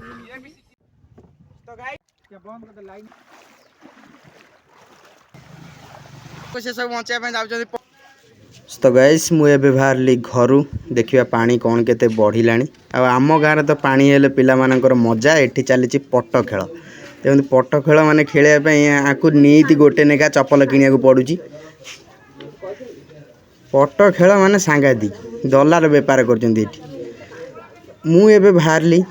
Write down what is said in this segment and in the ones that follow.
तो गाइस क्या बंद कर दे लाइन से सब पहुंचे पे जाउ तो गाइस मु एबे बाहरली घरू देखिया पानी कौन केते बढ़िलानी आम गाँव तो पानी हेले पिला मानकर मजा एठी चली पट खेल तेमती पट खेल माने खेलिया आपको नीति गोटे नेखा चपल किनिया पड़ुची पट खेल माने सांघातिक डलार बेपार कर मु एबे बाहरली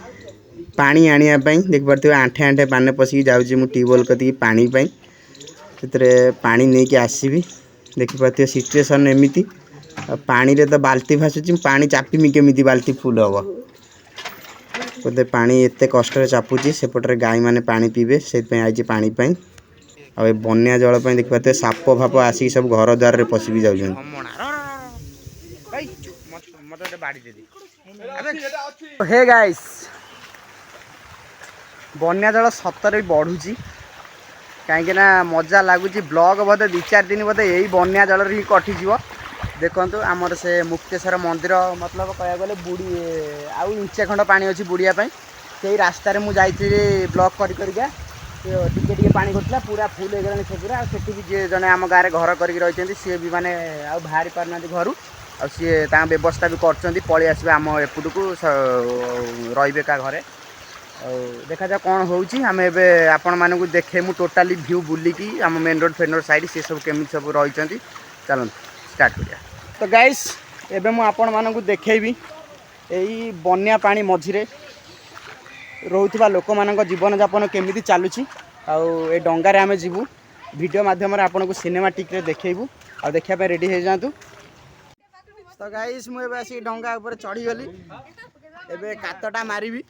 पानी आनिया देख पारे आंठे आंठे पानी पशिकी जाऊँगी मु ट्यूबवेल कति पानी से पानी नहीं कि आसबि देखिपे सिचुएसन एमती पानी रे तो बाल्टी भासुची पानी चापीमी केमी बाल्टी फुल हम बोधे पानी एत कष्ट चापुची सेपटे गाई मैंने पानी पीबे से आई पानी आ बन्या जल देखिए साप फाप आसिक सब घर द्वार पशिकी जाऊँ हे गाइस बन्या जल सतरे बढ़ुची कहीं मजा लगुच ब्लॉग बोधे 2-4 दिन बोधे यही बन्या जल ही कटिज देखु आमर से मुक्तेश्वर मंदिर मतलब कह गले बुड़ी आउ इंचे खंड पानी अच्छी बुड़िया से रास्तार मुझे ब्लॉक करके टिके पानी गला पूरा फुल हो गलानी से पूरा से जी जड़े आम गाँव में घर कर सी भी माने बाहरी पारना घर आ सी व्यवस्था भी कर पलि आसबे आम एपट को रे का घरे देखा जा कौन होची आम एबे आपण मानू देखे मु टोटाली व्यू बुलिकी आम मेन रोड फेन रोड साइड सी सब केमी सब रही चलो स्टार्ट करिया तो गाइस एबे मु आपण मानू देखेबी यही बन्या पानी मझिरे रोहुथिबा लोक मानक जीवन यापन केमिति चालुची आउ ए डंगारे आमे जीवु वीडियो माध्यम रे आपन को सिनेमैटिक रे देखेबू आ देखिया पे रेडी हो जातु तो गाइस मु एबे आसी डंगा ऊपर चढ़ी गली एबे कातटा मारिबी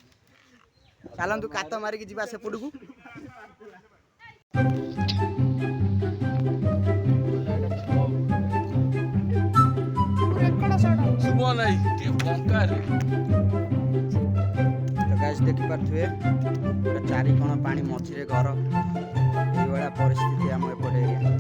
चलतु कात मारिकी जीवा सेपट को देखी पारे चारि कोण पानी मझे घर ये परिस्थिति आम एपट एरिया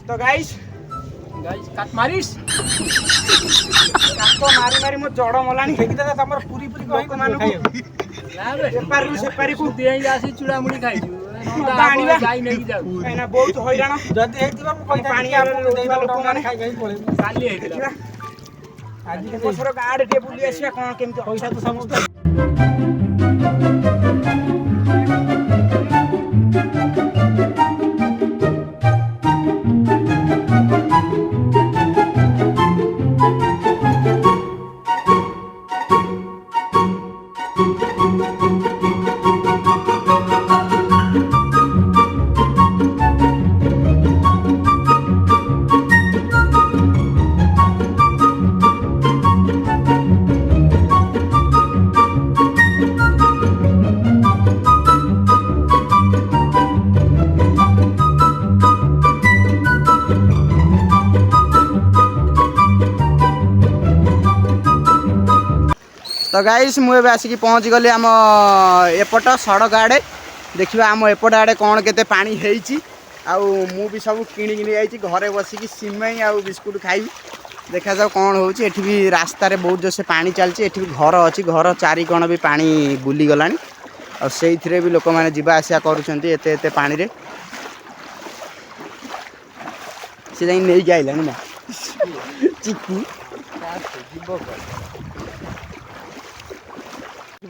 तो गाइस काट मारिस काट मारी मारी मो जड़ मलानी फेंकी दे तमर पूरी पूरी लोक मानु ना रे सेपारी सेपारी को देई आसी चूड़ा मुड़ी खाइजु आनिबा जाई नै जाऊ एना बहुत हैरान जदी हेतिबा मो कहि पानी आलो देइबा लोक माने खाइ खाइ पळे काली हेतिला आज के बसर गाड टे बुली आसिया कोन केमति पैसा तो समस्त तो गाइस मुझे आसिक पहुँच गली आम एपट सड़क आड़े देखा आम एपट आड़े कौन केते पानी होती आउ भी सब किणी जाइए घरे बसिकी सिमई आ बिस्कुट खाई देखा जाओ कौन होची एठी भी रास्ता रे बहुत जोर से पानी चलती एठी भी घर अच्छी घर चारि कोण भी पानी बुली गलानी आ से भी लोक मैंने जीवा आसिया करुँच एते पानी रे से जाई नहीं जाइला ना चिकू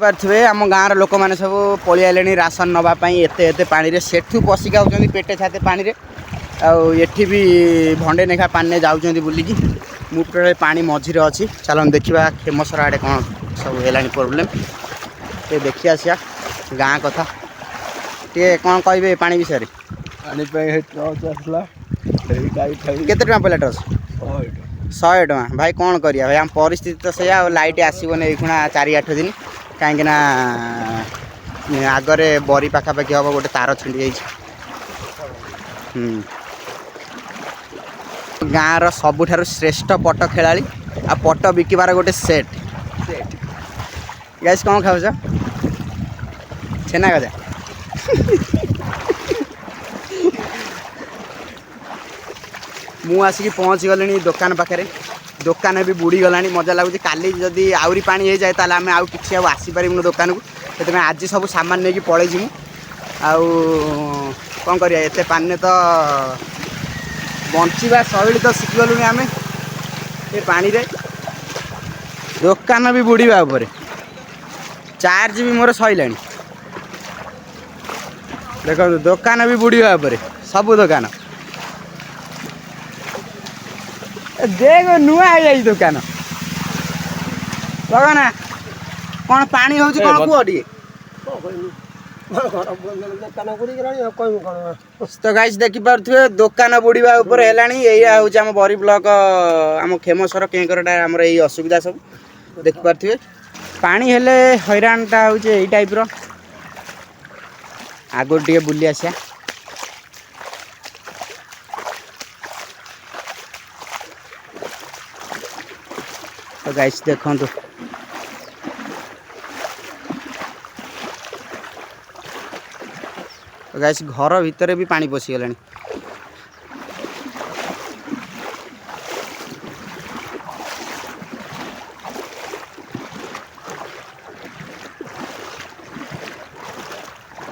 पारे आम गाँव लोक मैंने सब पलि आले राशन नापी एते पानी सेठू पशिक आउट पेटे छाते पानी रे आठी भी भंडे नेखा पानी जाऊँ बुलिकी मु टोटाल पानी मझिरे अच्छी चलो देखा खेमसर आड़े कौन सब है प्रोब्लेम ये देखी आसिया गाँ कथा टे कौन कहे पानी विषय केते टका पड़ा टस 100 टका भाई कौन करिया भाई आम परिस्थिति तो सैया लाइट आसबन खुणा 4-8 दिन कहीं आगरे बरी पाखापाखि हम गोटे तार छिंडी गाँव सबुठार श्रेष्ठ पट खेला आ पट बिकबार गोटे सेट गाइस कौन खाऊ छेना गजा मु आसिक पहुँची गली दुकान पाखे दुकान भी बुड़ी गला मजा लगुच काली जदि आउरी पानी हो जाए ताल आम आउ कि आसीपारूँ दुकान को से आज सब सामान नहीं पलि जीमु आउ कौन करिया एते पानी तो बंचीबा शैली तो शिखिगलु आम ये पानी रे दुकान भी बुड़ीबा ऊपर चार्ज भी मोर सैला देखो दुकान भी बुड़ीबा ऊपर सब दुकान देख नुआ हो जाए दुकान लगना कौन पानी हो कौन कुह टे तो गाइस देखी पारे दुकान बुड़ीबा ऊपर है आम बरी ब्लॉक आम खेमसर केकरटा आमर यही असुविधा सब देखी पारे पानी हेले हैरानटा हूँ यही टाइप आगुरी टे बुली आसा तो गाइस देखो तो गाइस घर भितर भी पानी पशिगला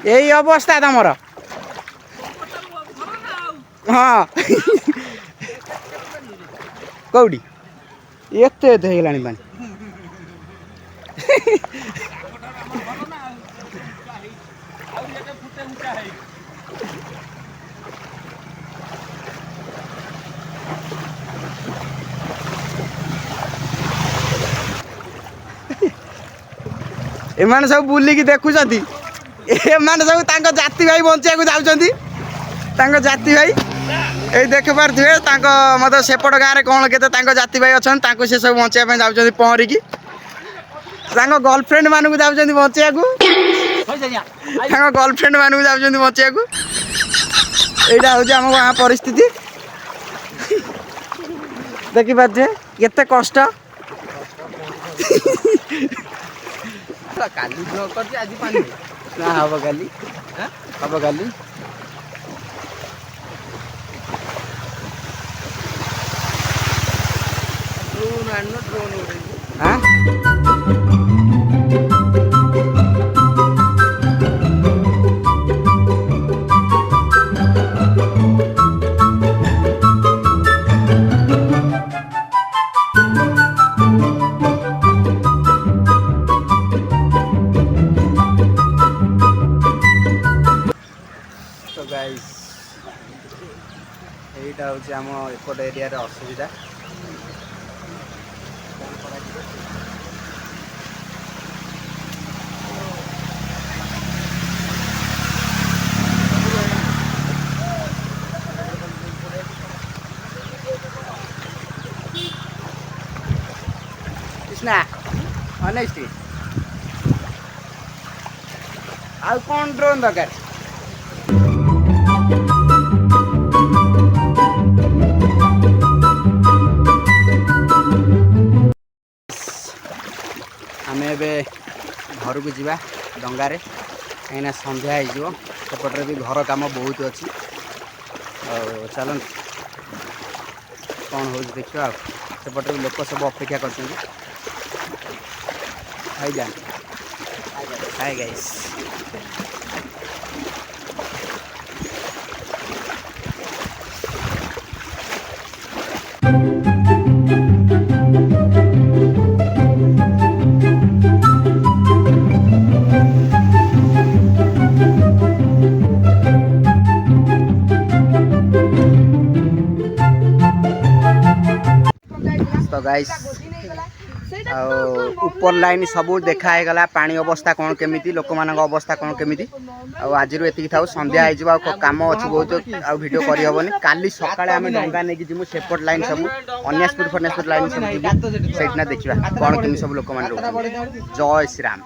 यही अवस्था तमर हाँ कौटी एत होगा पानी एमाने सब बुलिकी देखुं एमाने सब तांको जाति भाई बंचाक जाऊँ जाति भाई ये देख पारे मतलब सेपट गाँव में कौन के जाति भाई अच्छा से सब बचाई जाऊँ पहरिकी गर्लफ्रेंड मानक जाऊँ बचाक गर्लफ्रेंड मानक जाऊँ बचाक यहाँ हूँ आम गाँ परिस्थिति देखी पारे केते कष्ट काली आज पानी ना हम काली हम काली तो गाइस यहीटा हूँ आम एपट एरिया असुविधा कृष्णा अनेस्टी आ कौन ड्रोन दरकार आम ए घर को जीवा डंगारे कहीं संध्या होपटे भी घर काम बहुत अच्छी चल कौन हो देखा सेपटे भी लोक सब अपेक्षा कर हाय गाइस तो गाइस ऊपर लाइन सब देखाई गला पानी अवस्था कौन केमी लोक मान अवस्था कौन केमी आज ये था संध्या हो कम अच्छी बहुत वीडियो करहबनी काली सकाଳେ आम डंगा नहीं जीमु सेपट लाइन सब अन्यासपुर फन्यासपुर लाइन सब जीवु से देखा कौन केमी सब लोक जय श्री राम।